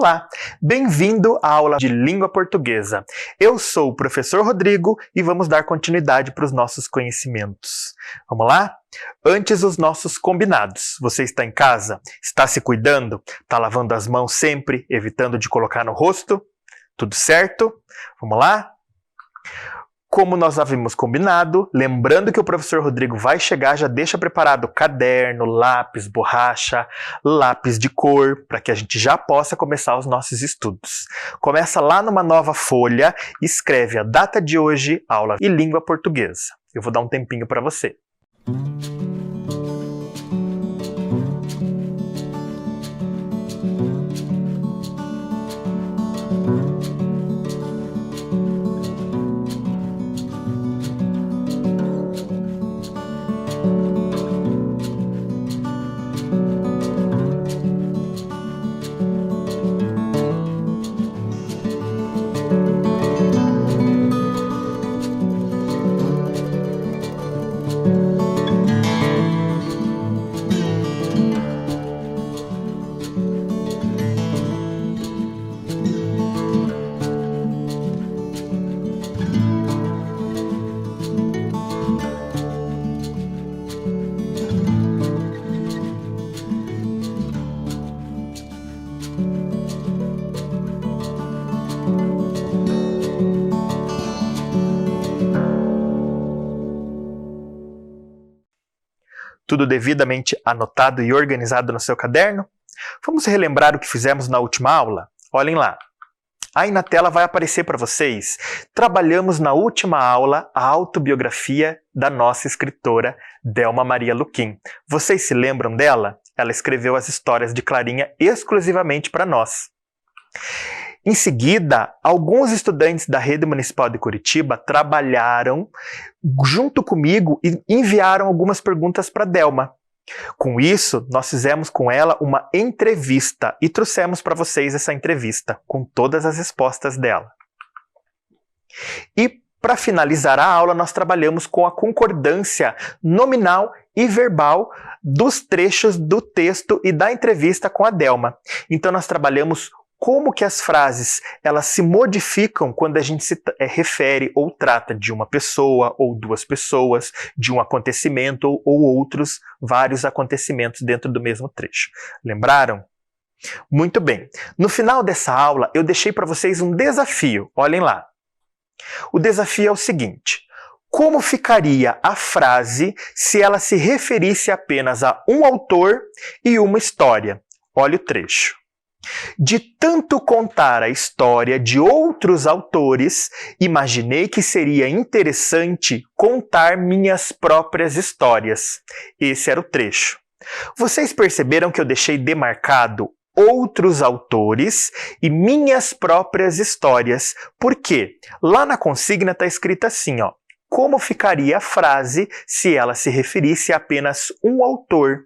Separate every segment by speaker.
Speaker 1: Olá, bem-vindo à aula de língua portuguesa. Eu sou o professor Rodrigo e vamos dar continuidade para os nossos conhecimentos. Vamos lá? Antes, os nossos combinados. Você está em casa? Está se cuidando? Está lavando as mãos sempre, evitando de colocar no rosto? Tudo certo? Vamos lá? Como nós havíamos combinado, lembrando que o professor Rodrigo vai chegar, já deixa preparado caderno, lápis, borracha, lápis de cor, para que a gente já possa começar os nossos estudos. Começa lá numa nova folha, escreve a data de hoje, aula e língua portuguesa. Eu vou dar um tempinho para você. Tudo devidamente anotado e organizado no seu caderno? Vamos relembrar o que fizemos na última aula? Olhem lá. Aí na tela vai aparecer para vocês. Trabalhamos na última aula a autobiografia da nossa escritora Delma Maria Luquim. Vocês se lembram dela? Ela escreveu as histórias de Clarinha exclusivamente para nós. Em seguida, alguns estudantes da Rede Municipal de Curitiba trabalharam junto comigo e enviaram algumas perguntas para Delma. Com isso, nós fizemos com ela uma entrevista e trouxemos para vocês essa entrevista com todas as respostas dela. E para finalizar a aula, nós trabalhamos com a concordância nominal e verbal dos trechos do texto e da entrevista com a Delma. Então nós trabalhamos como que as frases elas se modificam quando a gente se refere ou trata de uma pessoa ou duas pessoas, de um acontecimento ou outros vários acontecimentos dentro do mesmo trecho. Lembraram? Muito bem. No final dessa aula, eu deixei para vocês um desafio. Olhem lá. O desafio é o seguinte. Como ficaria a frase se ela se referisse apenas a um autor e uma história? Olha o trecho. De tanto contar a história de outros autores, imaginei que seria interessante contar minhas próprias histórias. Esse era o trecho. Vocês perceberam que eu deixei demarcado outros autores e minhas próprias histórias. Por quê? Lá na consigna está escrito assim, ó. Como ficaria a frase se ela se referisse a apenas um autor?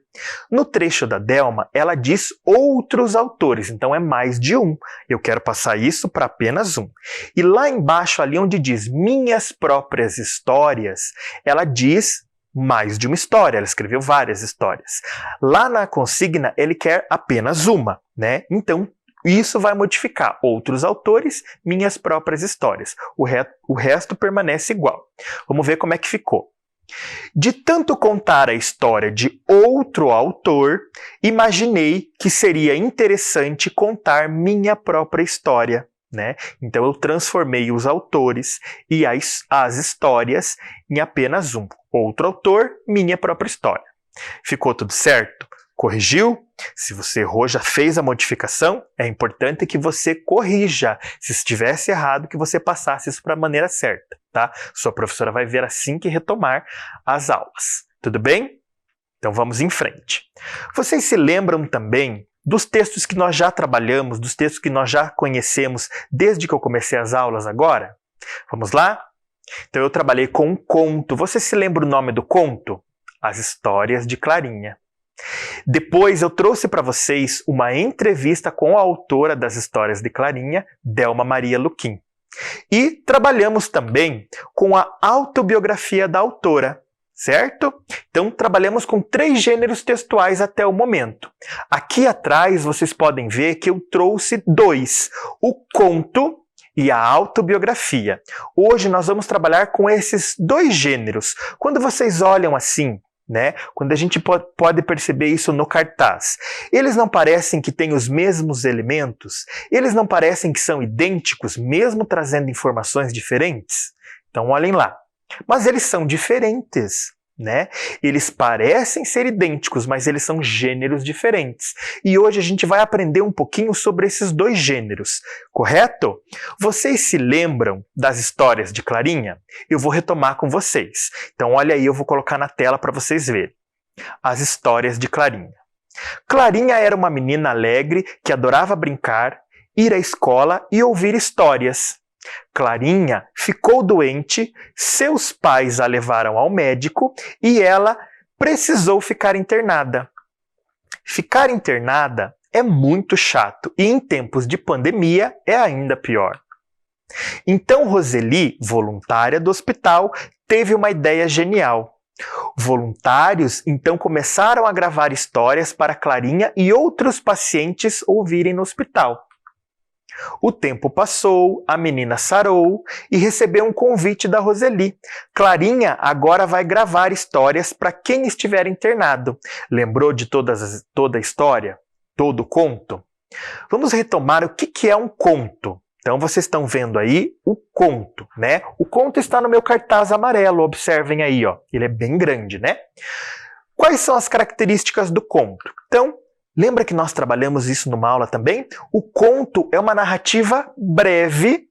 Speaker 1: No trecho da Delma, ela diz outros autores, então é mais de um. Eu quero passar isso para apenas um. E lá embaixo, ali onde diz minhas próprias histórias, ela diz mais de uma história, ela escreveu várias histórias. Lá na consigna, ele quer apenas uma, né? Então, isso vai modificar outros autores, minhas próprias histórias. O resto permanece igual. Vamos ver como é que ficou. De tanto contar a história de outro autor, imaginei que seria interessante contar minha própria história, né? Então eu transformei os autores e as histórias em apenas um. Outro autor, minha própria história. Ficou tudo certo? Corrigiu? Se você errou, já fez a modificação, é importante que você corrija. Se estivesse errado, que você passasse isso para a maneira certa, tá? Sua professora vai ver assim que retomar as aulas. Tudo bem? Então vamos em frente. Vocês se lembram também dos textos que nós já trabalhamos, dos textos que nós já conhecemos desde que eu comecei as aulas agora? Vamos lá? Então eu trabalhei com um conto. Você se lembra o nome do conto? As Histórias de Clarinha. Depois eu trouxe para vocês uma entrevista com a autora das Histórias de Clarinha, Delma Maria Luquim. E trabalhamos também com a autobiografia da autora. certo? Então, trabalhamos com 3 gêneros textuais até o momento. Aqui atrás, vocês podem ver que eu trouxe 2, o conto e a autobiografia. Hoje nós vamos trabalhar com esses 2 gêneros. Quando vocês olham assim, né, quando a gente pode perceber isso no cartaz, eles não parecem que têm os mesmos elementos? Eles não parecem que são idênticos, mesmo trazendo informações diferentes? Então, olhem lá. Mas eles são diferentes, né? Eles parecem ser idênticos, mas eles são gêneros diferentes. E hoje a gente vai aprender um pouquinho sobre esses 2 gêneros, correto? Vocês se lembram das histórias de Clarinha? Eu vou retomar com vocês. Então olha aí, eu vou colocar na tela para vocês verem. As histórias de Clarinha. Clarinha era uma menina alegre que adorava brincar, ir à escola e ouvir histórias. Clarinha ficou doente, seus pais a levaram ao médico e ela precisou ficar internada. Ficar internada é muito chato e em tempos de pandemia é ainda pior. Então Roseli, voluntária do hospital, teve uma ideia genial. Voluntários então começaram a gravar histórias para Clarinha e outros pacientes ouvirem no hospital. O tempo passou, a menina sarou e recebeu um convite da Roseli. Clarinha agora vai gravar histórias para quem estiver internado. Lembrou de toda a história? Todo o conto? Vamos retomar o que é um conto. Então vocês estão vendo aí o conto, né? O conto está no meu cartaz amarelo, observem aí, ó. Ele é bem grande, né? Quais são as características do conto? Então, lembra que nós trabalhamos isso numa aula também? O conto é uma narrativa breve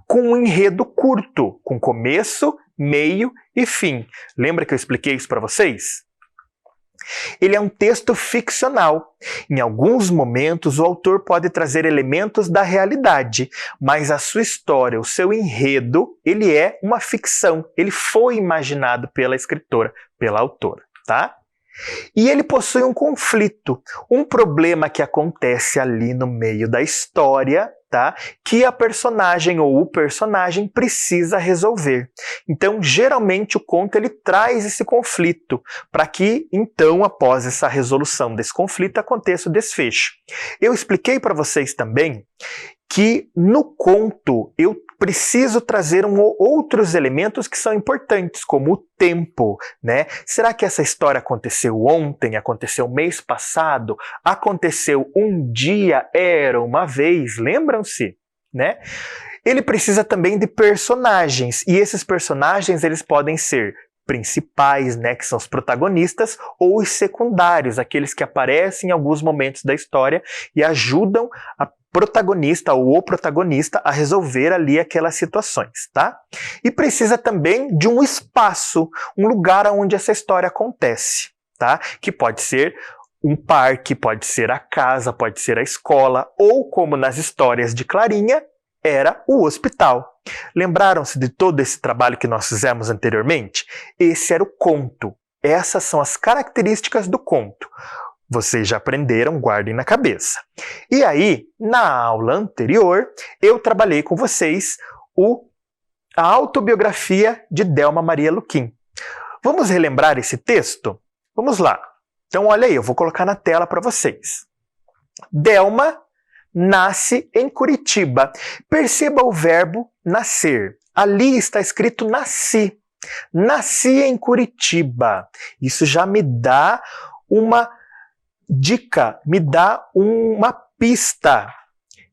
Speaker 1: com um enredo curto, com começo, meio e fim. Lembra que eu expliquei isso para vocês? Ele é um texto ficcional. Em alguns momentos, o autor pode trazer elementos da realidade, mas a sua história, o seu enredo, ele é uma ficção. Ele foi imaginado pela escritora, pela autora, tá? E ele possui um conflito, um problema que acontece ali no meio da história, tá? Que a personagem ou o personagem precisa resolver. Então, geralmente, o conto ele traz esse conflito para que, então, após essa resolução desse conflito, aconteça o desfecho. Eu expliquei para vocês também que no conto eu preciso trazer outros elementos que são importantes, como o tempo, né? Será que essa história aconteceu ontem, aconteceu mês passado, aconteceu um dia, era uma vez, lembram-se, né? Ele precisa também de personagens, e esses personagens eles podem ser principais, né, que são os protagonistas, ou os secundários, aqueles que aparecem em alguns momentos da história e ajudam a protagonista ou o protagonista a resolver ali aquelas situações, tá? E precisa também de um espaço, um lugar onde essa história acontece, tá? Que pode ser um parque, pode ser a casa, pode ser a escola, ou como nas histórias de Clarinha, era o hospital. Lembraram-se de todo esse trabalho que nós fizemos anteriormente? Esse era o conto. Essas são as características do conto. Vocês já aprenderam, guardem na cabeça. E aí, na aula anterior, eu trabalhei com vocês a autobiografia de Delma Maria Luquim. Vamos relembrar esse texto? Vamos lá. Então, olha aí, eu vou colocar na tela para vocês. Delma nasce em Curitiba. Perceba o verbo nascer. Ali está escrito nasci. Nasci em Curitiba. Isso já me dá uma dica, me dá uma pista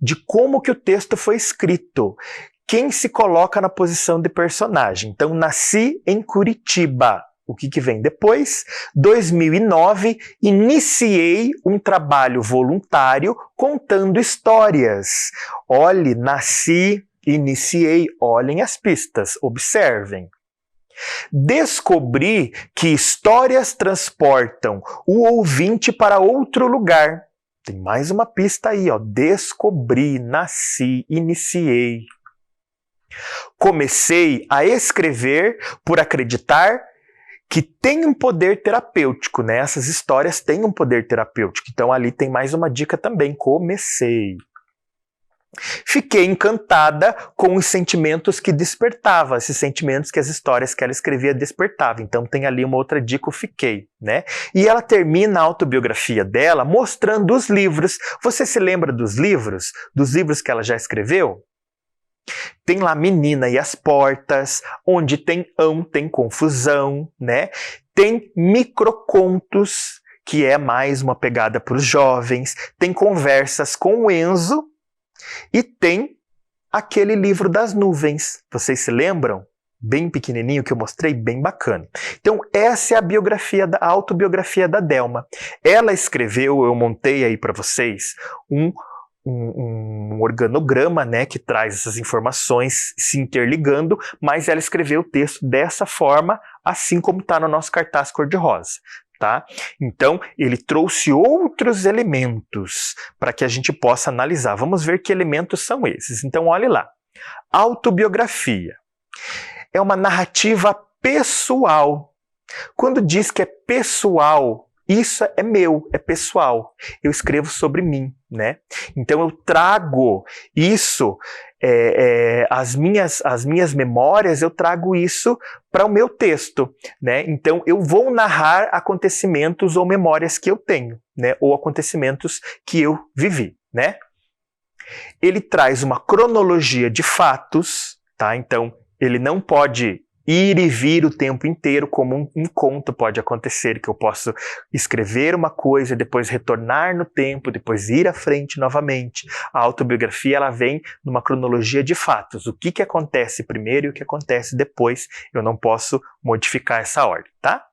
Speaker 1: de como que o texto foi escrito. Quem se coloca na posição de personagem. Então, nasci em Curitiba. O que vem depois? 2009, iniciei um trabalho voluntário contando histórias. Olhe, nasci, iniciei, olhem as pistas, observem. Descobri que histórias transportam o ouvinte para outro lugar. Tem mais uma pista aí, ó. Descobri, nasci, iniciei. Comecei a escrever por acreditar que tem um poder terapêutico, né? Essas histórias têm um poder terapêutico. Então ali tem mais uma dica também. Comecei. fiquei encantada com os sentimentos que despertava, esses sentimentos que as histórias que ela escrevia despertavam. Então tem ali uma outra dica, o fiquei, né? E ela termina a autobiografia dela mostrando os livros. Você se lembra dos livros? Dos livros que ela já escreveu? Tem lá Menina e as Portas, onde tem confusão, né? Tem microcontos, que é mais uma pegada para os jovens. Tem Conversas com o Enzo e tem aquele livro das nuvens. Vocês se lembram? Bem pequenininho que eu mostrei, bem bacana. Então essa é a autobiografia da Delma. Ela escreveu, eu montei aí para vocês, um organograma, né, que traz essas informações se interligando, mas ela escreveu o texto dessa forma, assim como está no nosso cartaz cor-de-rosa. Tá? Então, ele trouxe outros elementos para que a gente possa analisar. Vamos ver que elementos são esses. Então, olhe lá. Autobiografia é uma narrativa pessoal. Quando diz que é pessoal, isso é meu, é pessoal. Eu escrevo sobre mim, né? Então eu trago isso, as minhas memórias, eu trago isso para o meu texto, né? Então eu vou narrar acontecimentos ou memórias que eu tenho, né? Ou acontecimentos que eu vivi, né? Ele traz uma cronologia de fatos, tá? Então ele não pode ir e vir o tempo inteiro, como um conto pode acontecer, que eu posso escrever uma coisa, depois retornar no tempo, depois ir à frente novamente. A autobiografia, ela vem numa cronologia de fatos. O que acontece primeiro e o que acontece depois, eu não posso modificar essa ordem, tá?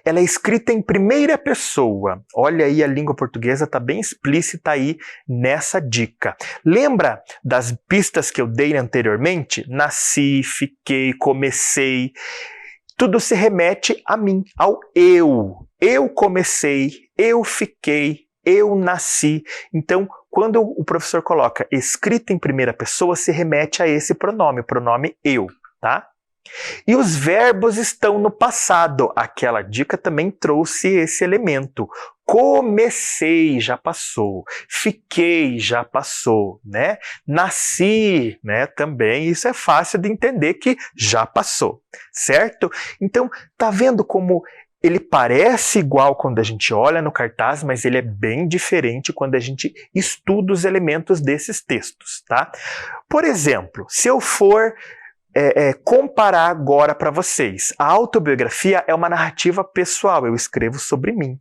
Speaker 1: Ela é escrita em primeira pessoa. Olha aí, a língua portuguesa está bem explícita aí nessa dica. Lembra das pistas que eu dei anteriormente? Nasci, fiquei, comecei. Tudo se remete a mim, ao eu. Eu comecei, eu fiquei, eu nasci. Então, quando o professor coloca escrita em primeira pessoa, se remete a esse pronome, o pronome eu, tá? E os verbos estão no passado. Aquela dica também trouxe esse elemento. Comecei, já passou. Fiquei, já passou, né? Nasci, né? Também isso é fácil de entender que já passou, certo? Então, tá vendo como ele parece igual quando a gente olha no cartaz, mas ele é bem diferente quando a gente estuda os elementos desses textos, tá? Por exemplo, se eu for comparar agora para vocês. A autobiografia é uma narrativa pessoal, eu escrevo sobre mim.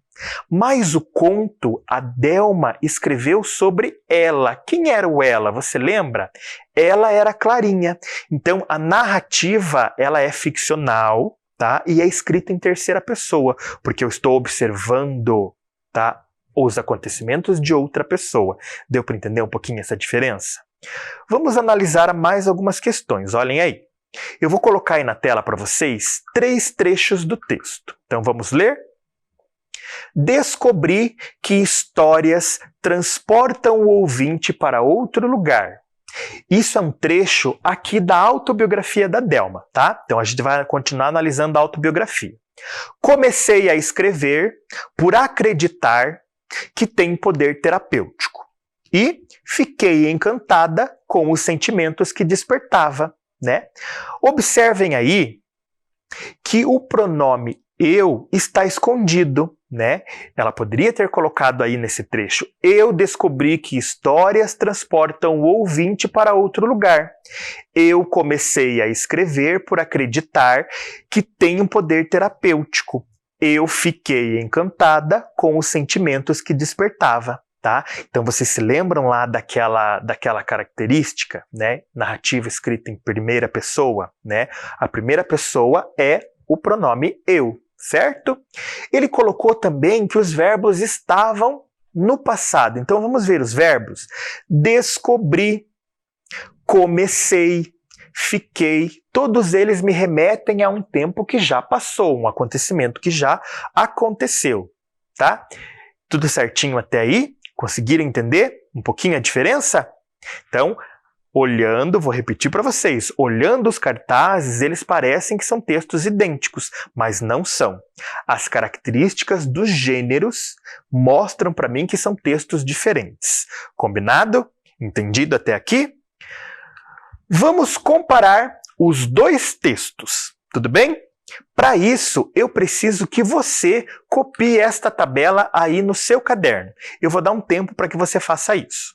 Speaker 1: Mas o conto, a Delma escreveu sobre ela. Quem era o ela? Você lembra? Ela era Clarinha. Então, a narrativa, ela é ficcional, tá? E é escrita em terceira pessoa, porque eu estou observando, tá, os acontecimentos de outra pessoa. Deu para entender um pouquinho essa diferença? Vamos analisar mais algumas questões, olhem aí. Eu vou colocar aí na tela para vocês 3 trechos do texto. Então vamos ler? Descobri que histórias transportam o ouvinte para outro lugar. Isso é um trecho aqui da autobiografia da Delma, tá? Então a gente vai continuar analisando a autobiografia. Comecei a escrever por acreditar que tem poder terapêutico. E fiquei encantada com os sentimentos que despertava, né? Observem aí que o pronome eu está escondido, né? Ela poderia ter colocado aí nesse trecho: eu descobri que histórias transportam o ouvinte para outro lugar. Eu comecei a escrever por acreditar que tem um poder terapêutico. Eu fiquei encantada com os sentimentos que despertava. Tá? Então vocês se lembram lá daquela característica, né? Narrativa escrita em primeira pessoa, né? A primeira pessoa é o pronome eu, certo? Ele colocou também que os verbos estavam no passado. Então vamos ver os verbos. Descobri, comecei, fiquei, todos eles me remetem a um tempo que já passou, um acontecimento que já aconteceu, tá? Tudo certinho até aí? Conseguiram entender um pouquinho a diferença? Então, olhando, vou repetir para vocês, olhando os cartazes, eles parecem que são textos idênticos, mas não são. As características dos gêneros mostram para mim que são textos diferentes. Combinado? Entendido até aqui? Vamos comparar os dois textos, tudo bem? Para isso, eu preciso que você copie esta tabela aí no seu caderno. Eu vou dar um tempo para que você faça isso.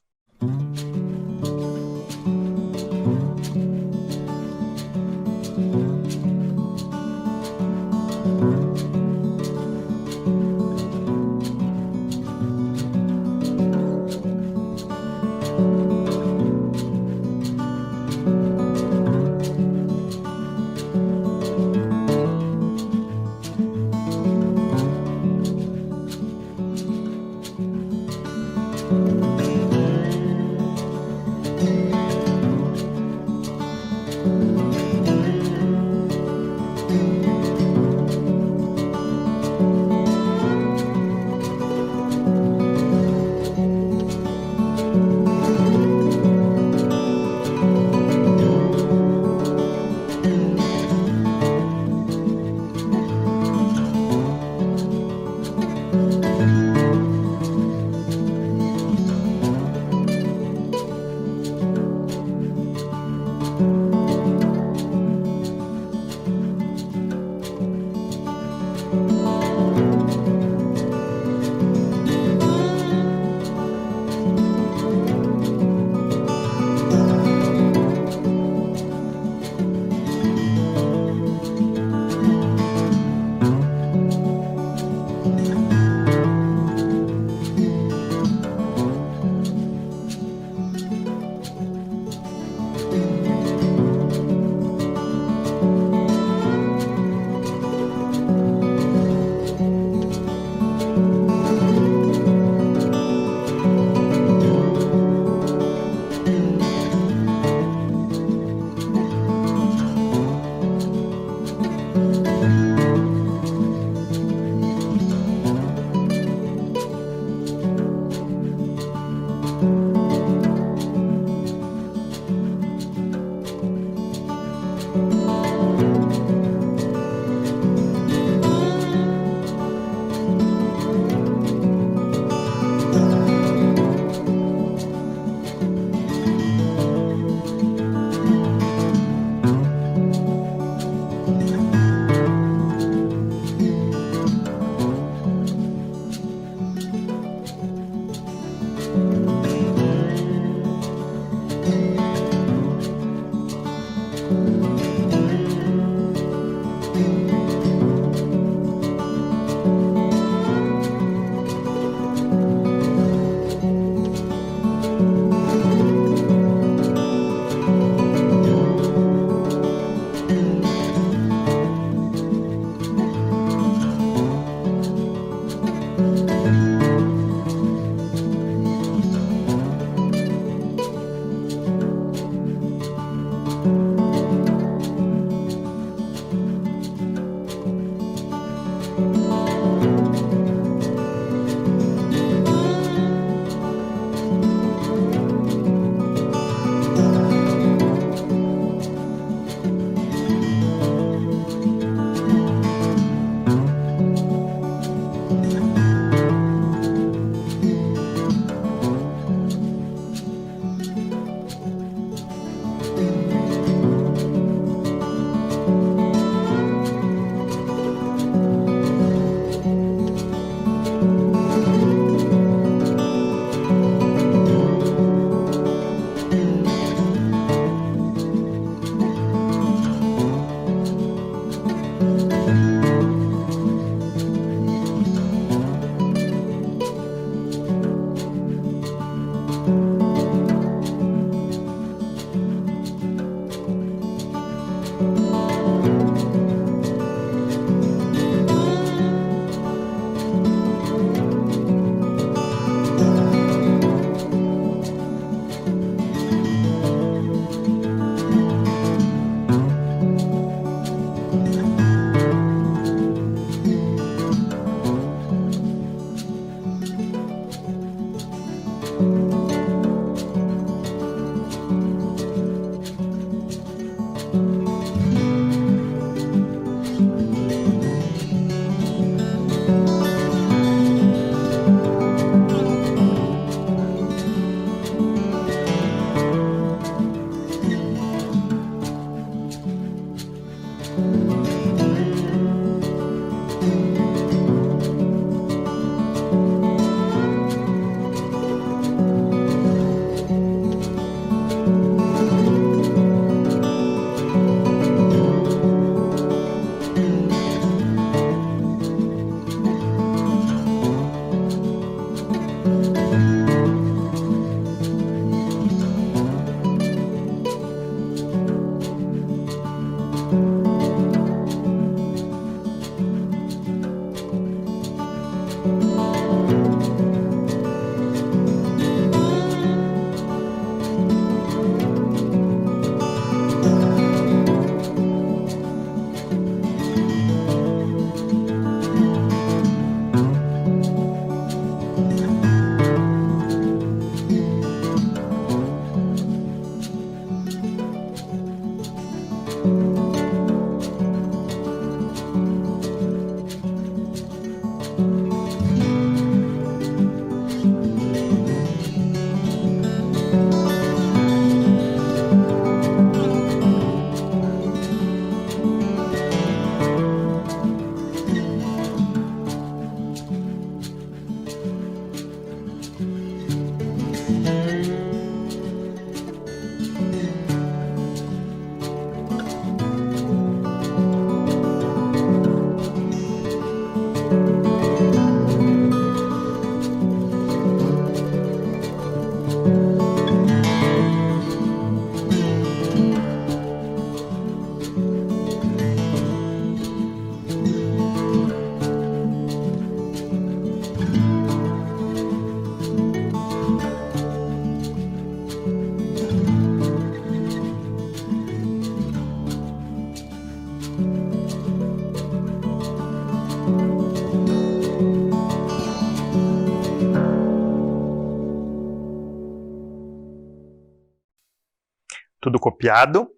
Speaker 1: tudo copiado.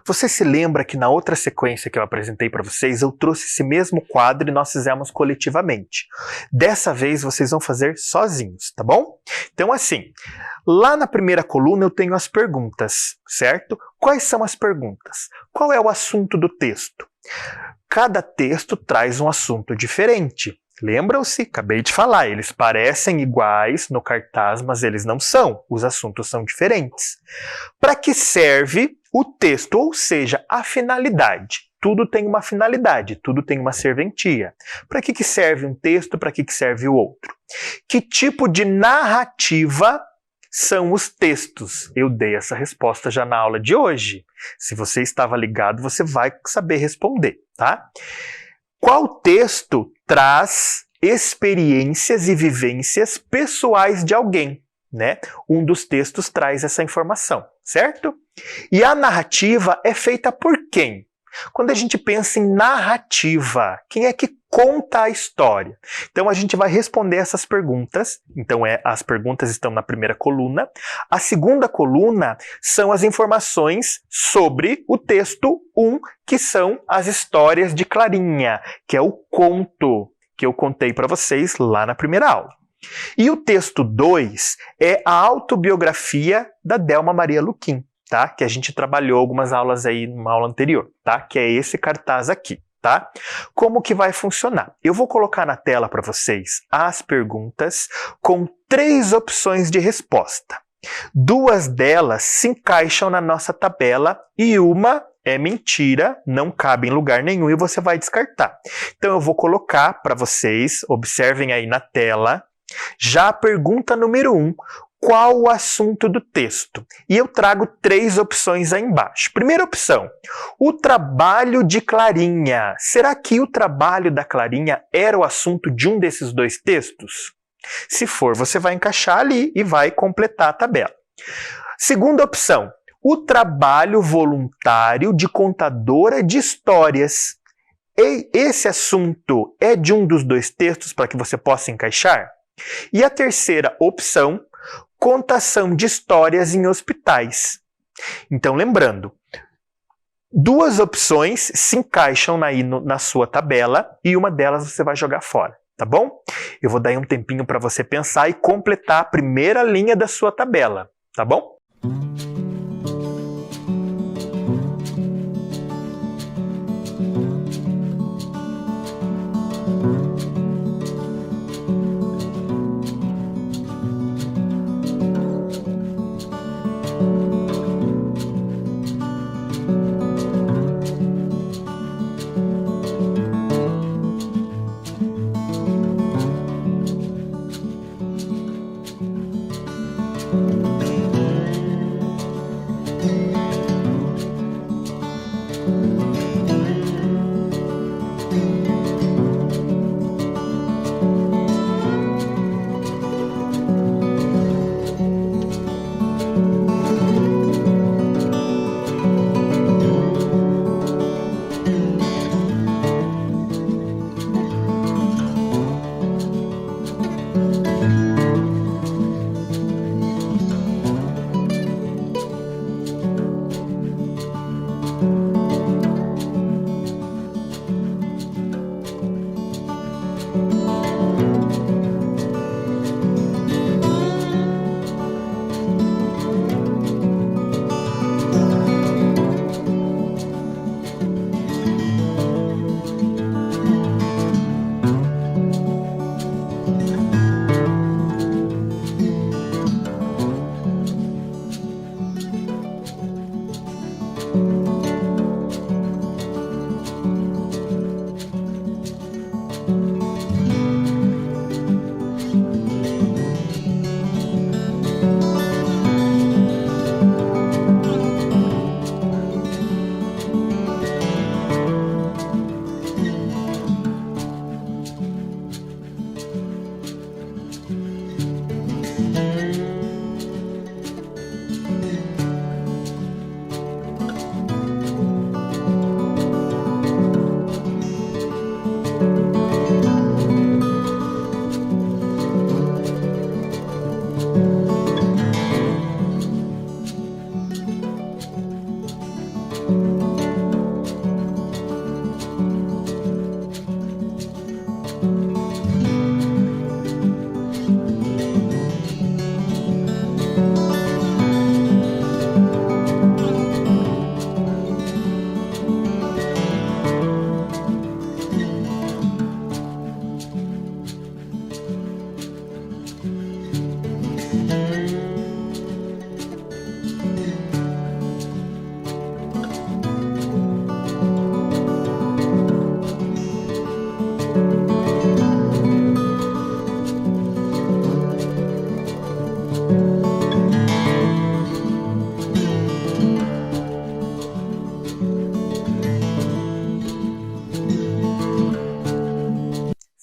Speaker 1: Você se lembra que na outra sequência que eu apresentei para vocês, eu trouxe esse mesmo quadro e nós fizemos coletivamente. Dessa vez vocês vão fazer sozinhos, tá bom? Então assim, lá na primeira coluna eu tenho as perguntas, certo? Quais são as perguntas? Qual é o assunto do texto? Cada texto traz um assunto diferente. Lembram-se? Acabei de falar, eles parecem iguais no cartaz, mas eles não são. Os assuntos são diferentes. Para que serve o texto? Ou seja, a finalidade. Tudo tem uma finalidade, tudo tem uma serventia. Para que serve um texto? Para que serve o outro? Que tipo de narrativa são os textos? Eu dei essa resposta já na aula de hoje. Se você estava ligado, você vai saber responder, tá? Qual texto traz experiências e vivências pessoais de alguém, né? Um dos textos traz essa informação, certo? E a narrativa é feita por quem? Quando a gente pensa em narrativa, quem é que conta a história? Então a gente vai responder essas perguntas. Então as perguntas estão na primeira coluna. A segunda coluna são as informações sobre o texto 1, que são as histórias de Clarinha, que é o conto que eu contei para vocês lá na primeira aula. E o texto 2 é a autobiografia da Delma Maria Luquim, tá? Que a gente trabalhou algumas aulas aí numa aula anterior, tá? Que é esse cartaz aqui, tá? Como que vai funcionar? Eu vou colocar na tela para vocês as perguntas com 3 opções de resposta. 2 delas se encaixam na nossa tabela e uma é mentira, não cabe em lugar nenhum e você vai descartar. Então eu vou colocar para vocês, observem aí na tela, já a pergunta número 1, qual o assunto do texto? E eu trago 3 opções aí embaixo. Primeira opção, o trabalho de Clarinha. Será que o trabalho da Clarinha era o assunto de um desses 2 textos? Se for, você vai encaixar ali e vai completar a tabela. Segunda opção, o trabalho voluntário de contadora de histórias. E esse assunto é de um dos 2 textos para que você possa encaixar? E a terceira opção, contação de histórias em hospitais. Então, lembrando, 2 opções se encaixam aí na sua tabela e uma delas você vai jogar fora, tá bom? Eu vou dar aí um tempinho para você pensar e completar a primeira linha da sua tabela, tá bom?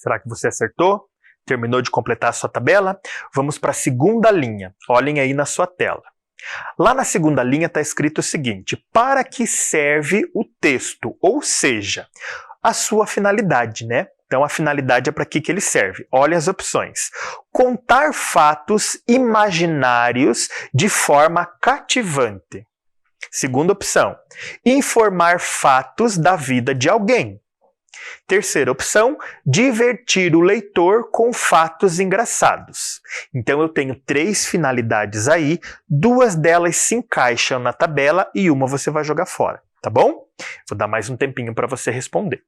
Speaker 1: Será que você acertou? Terminou de completar a sua tabela? Vamos para a segunda linha. Olhem aí na sua tela. Lá na segunda linha está escrito o seguinte: para que serve o texto? Ou seja, a sua finalidade, né? Então a finalidade é para que ele serve. Olha as opções. Contar fatos imaginários de forma cativante. Segunda opção, informar fatos da vida de alguém. Terceira opção, divertir o leitor com fatos engraçados. Então eu tenho 3 finalidades aí, 2 delas se encaixam na tabela e uma você vai jogar fora, tá bom? Vou dar mais um tempinho para você responder.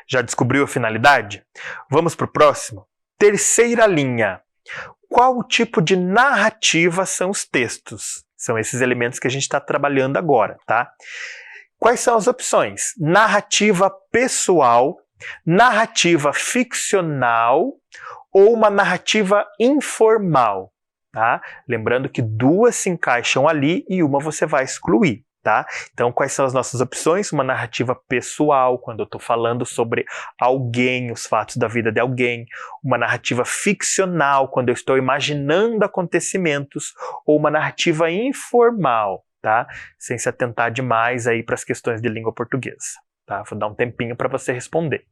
Speaker 1: Já descobriu a finalidade? Vamos para o próximo? Terceira linha. Qual tipo de narrativa são os textos? São esses elementos que a gente está trabalhando agora, tá? Quais são as opções? Narrativa pessoal, narrativa ficcional ou uma narrativa informal, tá? Lembrando que 2 se encaixam ali e uma você vai excluir. Tá? Então, quais são as nossas opções? Uma narrativa pessoal, quando eu estou falando sobre alguém, os fatos da vida de alguém. Uma narrativa ficcional, quando eu estou imaginando acontecimentos. Ou uma narrativa informal, tá? Sem se atentar demais aí para as questões de língua portuguesa. Tá? Vou dar um tempinho para você responder.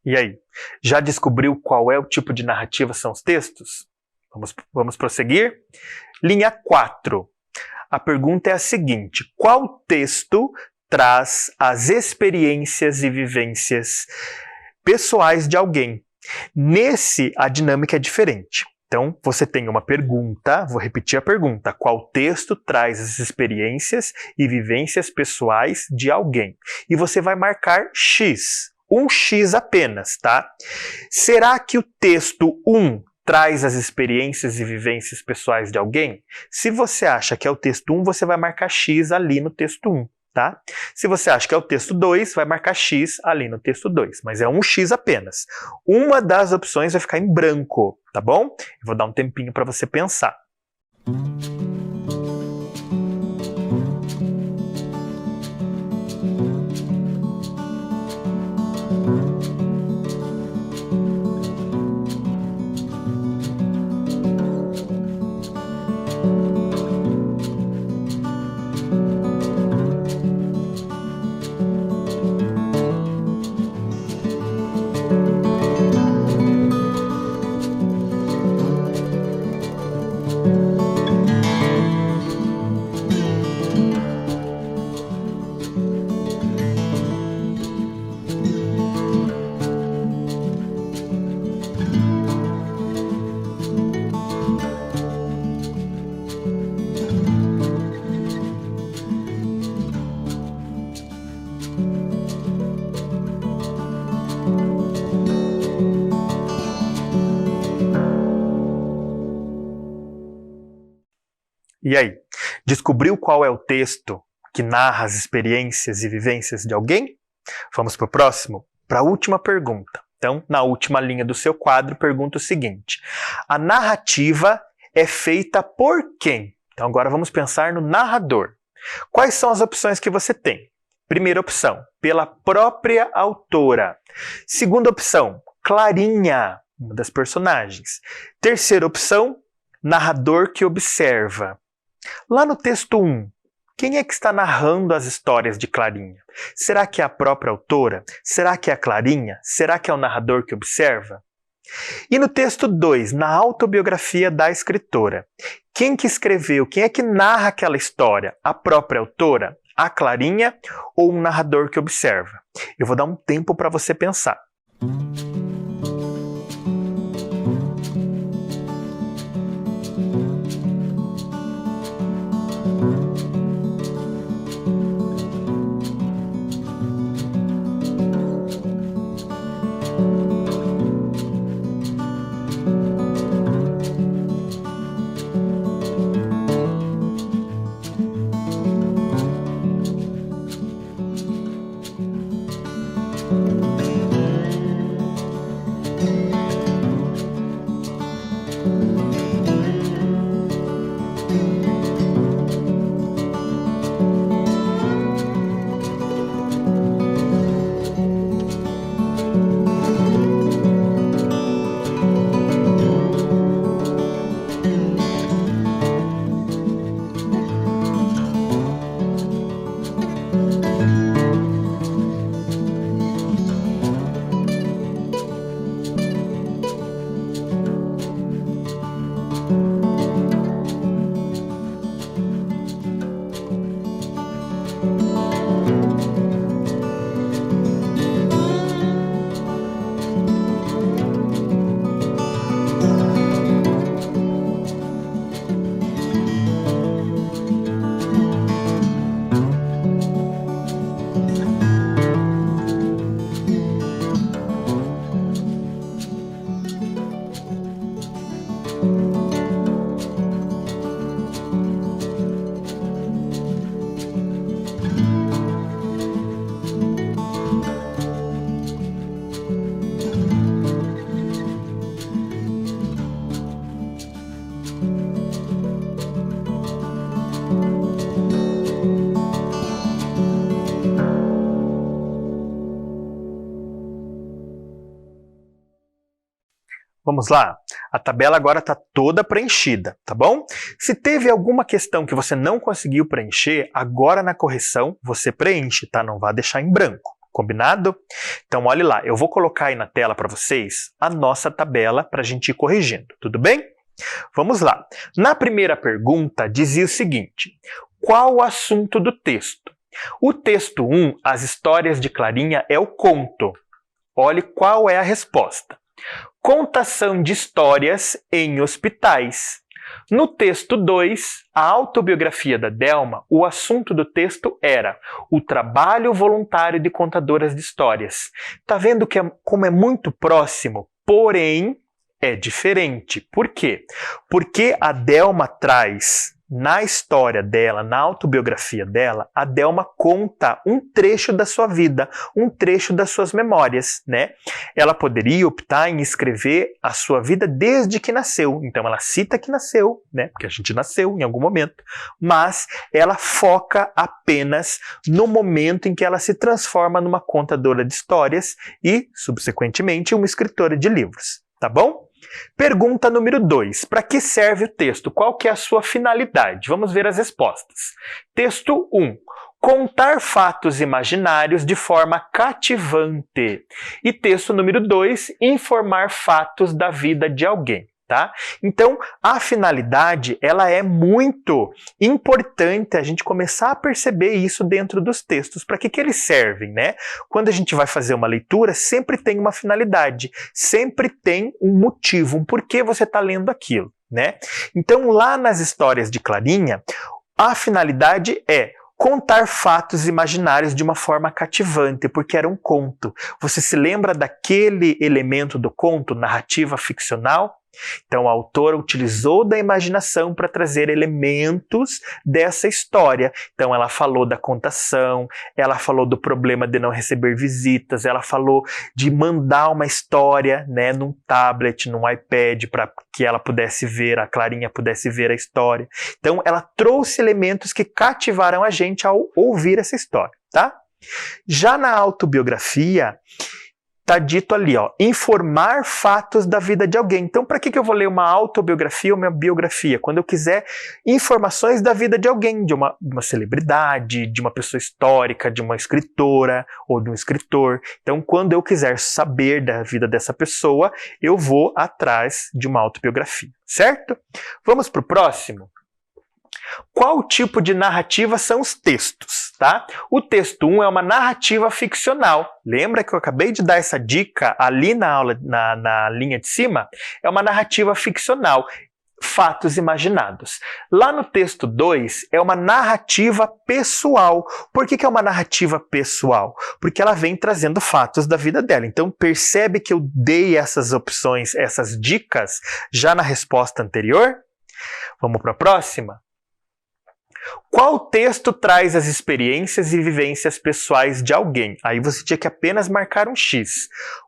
Speaker 1: E aí, já descobriu qual é o tipo de narrativa são os textos? Vamos prosseguir? Linha 4. A pergunta é a seguinte: qual texto traz as experiências e vivências pessoais de alguém? Nesse, a dinâmica é diferente. Então, você tem uma pergunta, vou repetir a pergunta: qual texto traz as experiências e vivências pessoais de alguém? E você vai marcar X. Um X apenas, tá? Será que o texto 1 traz as experiências e vivências pessoais de alguém? Se você acha que é o texto 1, você vai marcar X ali no texto 1, tá? Se você acha que é o texto 2, vai marcar X ali no texto 2, mas é um X apenas. Uma das opções vai ficar em branco, tá bom? Eu vou dar um tempinho para você pensar. E aí, descobriu qual é o texto que narra as experiências e vivências de alguém? Vamos para o próximo? Para a última pergunta. Então, na última linha do seu quadro, pergunta o seguinte: a narrativa é feita por quem? Então, agora vamos pensar no narrador. Quais são as opções que você tem? Primeira opção, pela própria autora. Segunda opção, Clarinha, uma das personagens. Terceira opção, narrador que observa. Lá no texto 1, quem é que está narrando as histórias de Clarinha? Será que é a própria autora? Será que é a Clarinha? Será que é o narrador que observa? E no texto 2, na autobiografia da escritora, quem que escreveu, quem é que narra aquela história? A própria autora? A Clarinha ou um narrador que observa? Eu vou dar um tempo para você pensar. Vamos lá? A tabela agora está toda preenchida, tá bom? Se teve alguma questão que você não conseguiu preencher, agora na correção você preenche, tá? Não vá deixar em branco, combinado? Então, olhe lá, eu vou colocar aí na tela para vocês a nossa tabela para a gente ir corrigindo, tudo bem? Vamos lá. Na primeira pergunta, dizia o seguinte: qual o assunto do texto? O texto 1, As Histórias de Clarinha, é o conto. Olhe qual é a resposta. Contação de histórias em hospitais. No texto 2, a autobiografia da Delma, o assunto do texto era o trabalho voluntário de contadoras de histórias. Tá vendo que como é muito próximo, porém é diferente. Por quê? Porque a Delma traz, na história dela, na autobiografia dela, a Delma conta um trecho da sua vida, um trecho das suas memórias, né? Ela poderia optar em escrever a sua vida desde que nasceu. Então ela cita que nasceu, né? Porque a gente nasceu em algum momento, mas ela foca apenas no momento em que ela se transforma numa contadora de histórias e, subsequentemente, uma escritora de livros, tá bom? Pergunta número 2. Para que serve o texto? Qual que é a sua finalidade? Vamos ver as respostas. Texto 1. Contar fatos imaginários de forma cativante. E texto número 2. Informar fatos da vida de alguém. Tá? Então, a finalidade ela é muito importante a gente começar a perceber isso dentro dos textos. Para que eles servem, né? Quando a gente vai fazer uma leitura, sempre tem uma finalidade, sempre tem um motivo, um porquê você está lendo aquilo, né? Então, lá nas histórias de Clarinha, a finalidade é contar fatos imaginários de uma forma cativante, porque era um conto. Você se lembra daquele elemento do conto, narrativa ficcional? Então a autora utilizou da imaginação para trazer elementos dessa história. Então ela falou da contação, ela falou do problema de não receber visitas, ela falou de mandar uma história, né, num tablet, num iPad, para que ela pudesse ver, a Clarinha pudesse ver a história. Então ela trouxe elementos que cativaram a gente ao ouvir essa história, tá? Já na autobiografia, tá dito ali, ó, informar fatos da vida de alguém. Então, para que eu vou ler uma autobiografia ou uma biografia? Quando eu quiser informações da vida de alguém, de uma celebridade, de uma pessoa histórica, de uma escritora ou de um escritor. Então, quando eu quiser saber da vida dessa pessoa, eu vou atrás de uma autobiografia, certo? Vamos para o próximo? Qual tipo de narrativa são os textos, tá? O texto 1 é uma narrativa ficcional. Lembra que eu acabei de dar essa dica ali na aula, na linha de cima? É uma narrativa ficcional, fatos imaginados. Lá no texto 2 é uma narrativa pessoal. Por que é uma narrativa pessoal? Porque ela vem trazendo fatos da vida dela. Então percebe que eu dei essas opções, essas dicas já na resposta anterior? Vamos para a próxima? Qual texto traz as experiências e vivências pessoais de alguém? Aí você tinha que apenas marcar um X.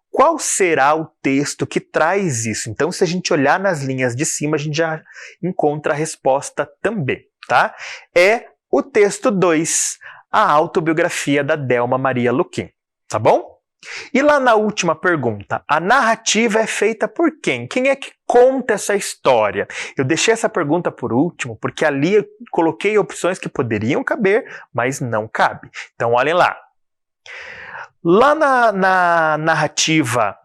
Speaker 1: Qual será o texto que traz isso? Então, se a gente olhar nas linhas de cima, a gente já encontra a resposta também, tá? É o texto 2, a autobiografia da Delma Maria Luquim, tá bom? E lá na última pergunta, a narrativa é feita por quem? Quem é que conta essa história? Eu deixei essa pergunta por último, porque ali eu coloquei opções que poderiam caber, mas não cabe. Então, olhem lá. Lá na narrativa,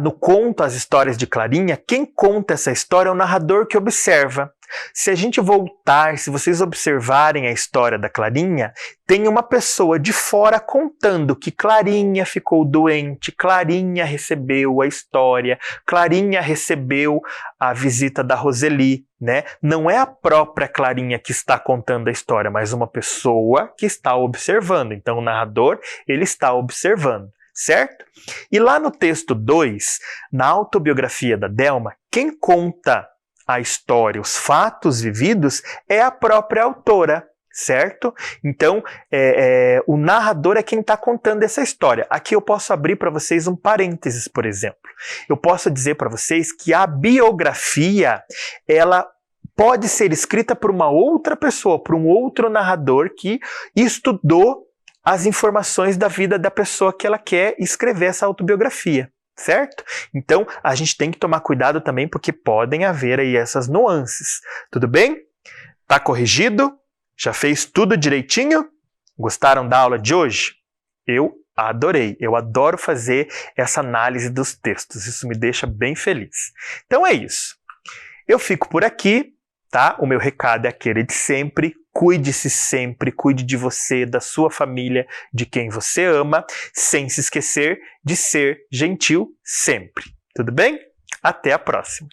Speaker 1: no conto As Histórias de Clarinha, quem conta essa história é o narrador que observa. Se a gente voltar, se vocês observarem a história da Clarinha, tem uma pessoa de fora contando que Clarinha ficou doente, Clarinha recebeu a história, Clarinha recebeu a visita da Roseli, né? Não é a própria Clarinha que está contando a história, mas uma pessoa que está observando. Então o narrador, ele está observando, certo? E lá no texto 2, na autobiografia da Delma, quem conta a história, os fatos vividos, é a própria autora, certo? Então, o narrador é quem está contando essa história. Aqui eu posso abrir para vocês um parênteses, por exemplo. Eu posso dizer para vocês que a biografia, ela pode ser escrita por uma outra pessoa, por um outro narrador que estudou as informações da vida da pessoa que ela quer escrever essa autobiografia. certo? Então, a gente tem que tomar cuidado também porque podem haver aí essas nuances. Tudo bem? Tá corrigido? Já fez tudo direitinho? Gostaram da aula de hoje? Eu adorei. Eu adoro fazer essa análise dos textos. Isso me deixa bem feliz. Então é isso. Eu fico por aqui, tá? O meu recado é aquele de sempre. Cuide-se sempre, cuide de você, da sua família, de quem você ama, sem se esquecer de ser gentil sempre. Tudo bem? Até a próxima!